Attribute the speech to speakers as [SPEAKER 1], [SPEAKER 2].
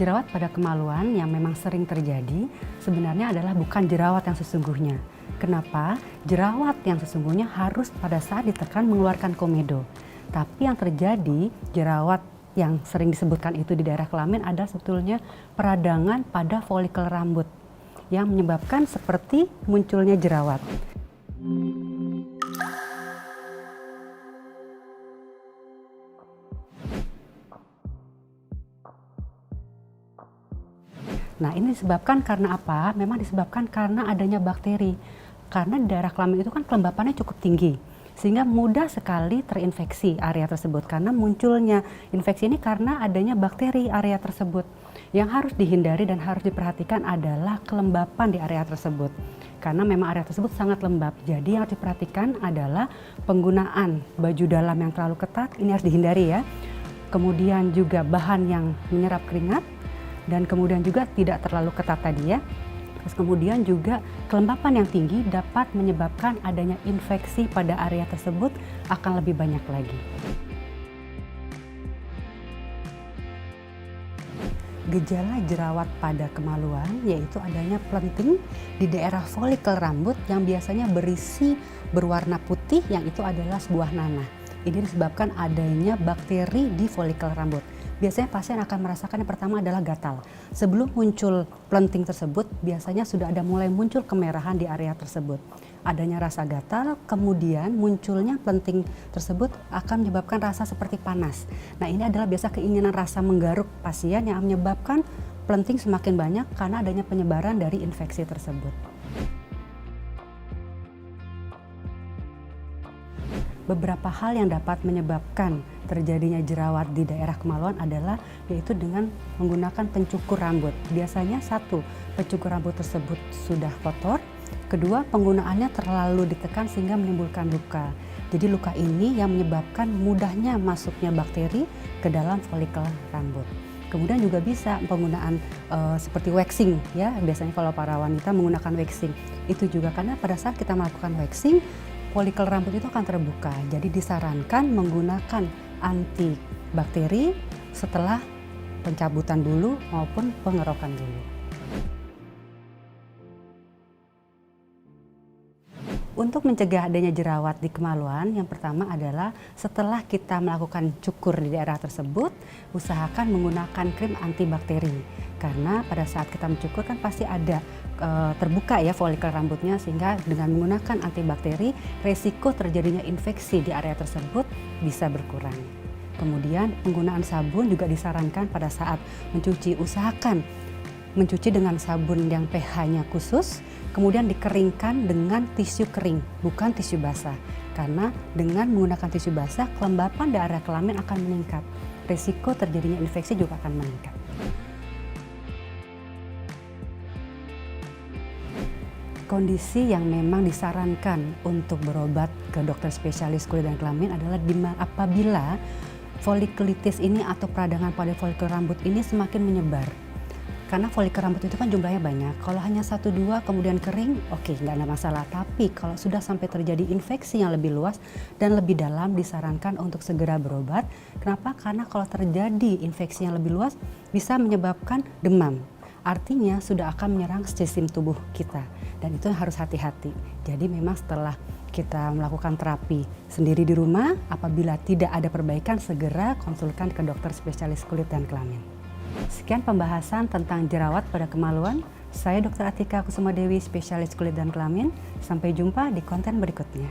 [SPEAKER 1] Jerawat pada kemaluan yang memang sering terjadi sebenarnya adalah bukan jerawat yang sesungguhnya. Kenapa? Jerawat yang sesungguhnya harus pada saat ditekan mengeluarkan komedo. Tapi yang terjadi, jerawat yang sering disebutkan itu di daerah kelamin adalah sebetulnya peradangan pada folikel rambut yang menyebabkan seperti munculnya jerawat. Nah, ini disebabkan karena apa? Memang disebabkan karena adanya bakteri. Karena di daerah kelamin itu kan kelembapannya cukup tinggi, sehingga mudah sekali terinfeksi area tersebut. Karena munculnya infeksi ini karena adanya bakteri area tersebut. Yang harus dihindari dan harus diperhatikan adalah kelembapan di area tersebut. Karena memang area tersebut sangat lembab. Jadi yang harus diperhatikan adalah penggunaan baju dalam yang terlalu ketat, ini harus dihindari ya. Kemudian juga bahan yang menyerap keringat, dan kemudian juga tidak terlalu ketat tadi ya. Terus kemudian juga kelembapan yang tinggi dapat menyebabkan adanya infeksi pada area tersebut akan lebih banyak lagi. Gejala jerawat pada kemaluan yaitu adanya planting di daerah folikel rambut yang biasanya berisi berwarna putih, yang itu adalah sebuah nanah. Ini disebabkan adanya bakteri di folikel rambut. Biasanya pasien akan merasakan yang pertama adalah gatal. Sebelum muncul planting tersebut, biasanya sudah ada mulai muncul kemerahan di area tersebut. Adanya rasa gatal, kemudian munculnya planting tersebut akan menyebabkan rasa seperti panas. Nah, ini adalah biasa keinginan rasa menggaruk pasien yang menyebabkan planting semakin banyak karena adanya penyebaran dari infeksi tersebut. Beberapa hal yang dapat menyebabkan terjadinya jerawat di daerah kemaluan adalah yaitu dengan menggunakan pencukur rambut. Biasanya satu, pencukur rambut tersebut sudah kotor. Kedua, penggunaannya terlalu ditekan sehingga menimbulkan luka. Jadi luka ini yang menyebabkan mudahnya masuknya bakteri ke dalam folikel rambut. Kemudian juga bisa penggunaan seperti waxing ya. Biasanya kalau para wanita menggunakan waxing. Itu juga karena pada saat kita melakukan waxing, folikel rambut itu akan terbuka, jadi disarankan menggunakan antibakteri setelah pencabutan dulu maupun pengerokan dulu. Untuk mencegah adanya jerawat di kemaluan, yang pertama adalah setelah kita melakukan cukur di daerah tersebut, usahakan menggunakan krim antibakteri. Karena pada saat kita mencukur kan pasti ada terbuka ya folikel rambutnya, sehingga dengan menggunakan antibakteri, resiko terjadinya infeksi di area tersebut bisa berkurang. Kemudian penggunaan sabun juga disarankan pada saat mencuci, usahakan mencuci dengan sabun yang pH-nya khusus, kemudian dikeringkan dengan tisu kering, bukan tisu basah. Karena dengan menggunakan tisu basah, kelembapan di area kelamin akan meningkat. Risiko terjadinya infeksi juga akan meningkat. Kondisi yang memang disarankan untuk berobat ke dokter spesialis kulit dan kelamin adalah apabila folikulitis ini atau peradangan pada folikel rambut ini semakin menyebar. Karena folikel rambut itu kan jumlahnya banyak. Kalau hanya 1-2 kemudian kering, oke, nggak ada masalah. Tapi kalau sudah sampai terjadi infeksi yang lebih luas dan lebih dalam, disarankan untuk segera berobat. Kenapa? Karena kalau terjadi infeksi yang lebih luas bisa menyebabkan demam. Artinya sudah akan menyerang sistem tubuh kita, dan itu harus hati-hati. Jadi memang setelah kita melakukan terapi sendiri di rumah, apabila tidak ada perbaikan, segera konsulkan ke dokter spesialis kulit dan kelamin. Sekian pembahasan tentang jerawat pada kemaluan. Saya Dr. Atika Kusumadewi, spesialis kulit dan kelamin. Sampai jumpa di konten berikutnya.